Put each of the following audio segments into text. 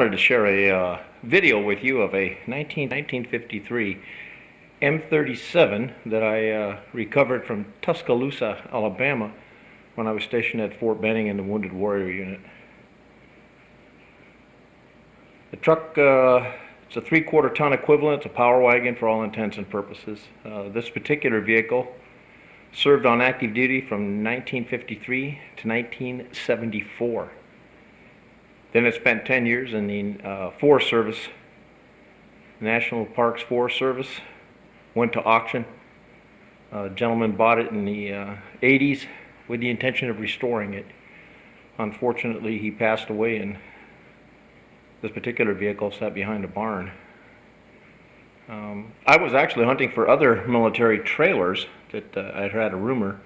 wanted to share a video with you of a 1953 M37 that I recovered from Tuscaloosa, Alabama when I was stationed at Fort Benning in the Wounded Warrior Unit. The truck, it's a 3/4 ton equivalent. It's a power wagon for all intents and purposes. This particular vehicle served on active duty from 1953 to 1974. Then it spent 10 years in the Forest Service, National Parks Forest Service. Went to auction. A gentleman bought it in the 80s with the intention of restoring it. Unfortunately, he passed away, and this particular vehicle sat behind a barn. I was actually hunting for other military trailers that I had a rumor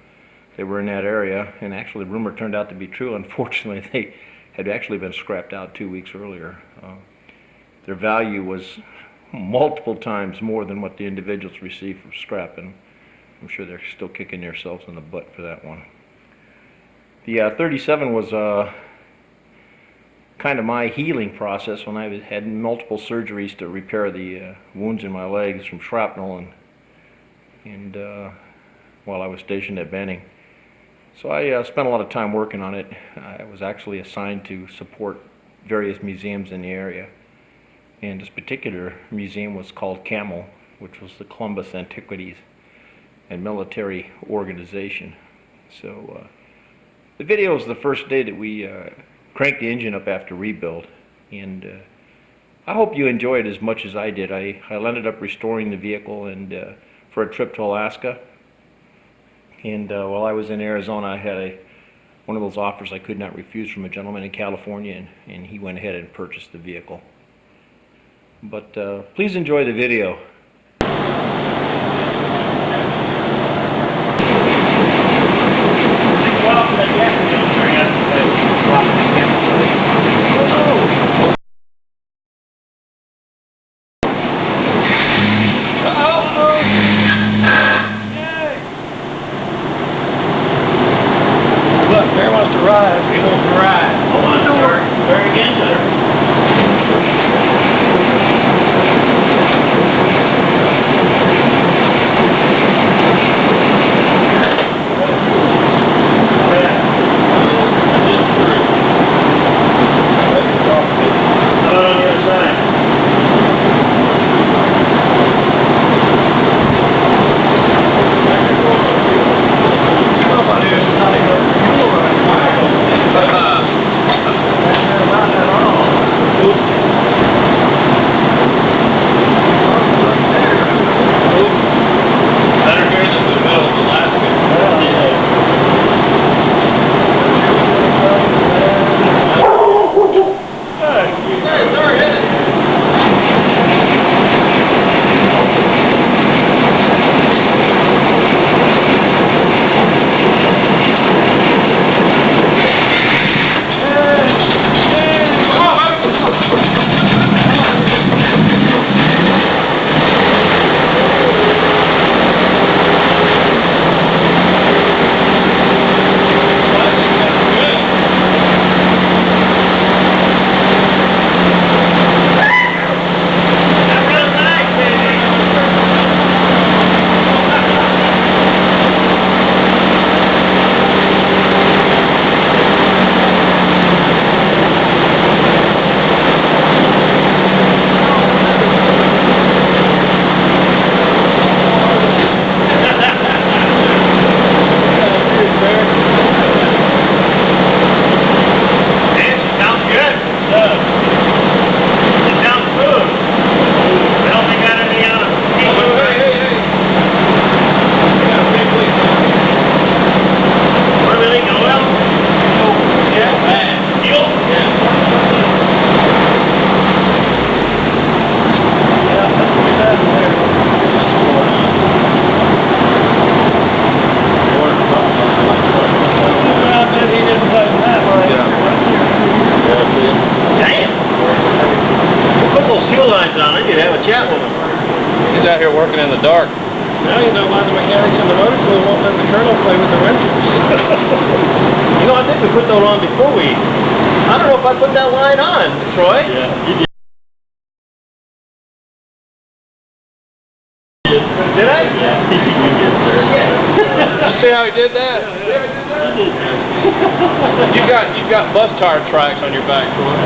they were in that area, and actually the rumor turned out to be true. Unfortunately, they had actually been scrapped out 2 weeks earlier. Their value was multiple times more than what the individuals received for scrap, and I'm sure they're still kicking themselves in the butt for that one. The 37 was kind of my healing process when I had multiple surgeries to repair the wounds in my legs from shrapnel and while I was stationed at Benning. So I spent a lot of time working on it. I was actually assigned to support various museums in the area. And this particular museum was called CAMEL, which was the Columbus Antiquities and Military Organization. So the video was the first day that we cranked the engine up after rebuild. And I hope you enjoy it as much as I did. I ended up restoring the vehicle and for a trip to Alaska. And while I was in Arizona, I had one of those offers I could not refuse from a gentleman in California, and he went ahead and purchased the vehicle. But please enjoy the video. Bear wants to ride. He wants to ride. Hold on, sir. Bear again, sir. He's out here working in the dark. Now you know why the mechanics in the motor school won't let the colonel play with the wrenches. You know, I think we put those on before we I don't know if I put that line on, Troy. Yeah, you did. Did I? Yeah, you did, sir. You see how he did that? You got bus tire tracks on your back, Troy.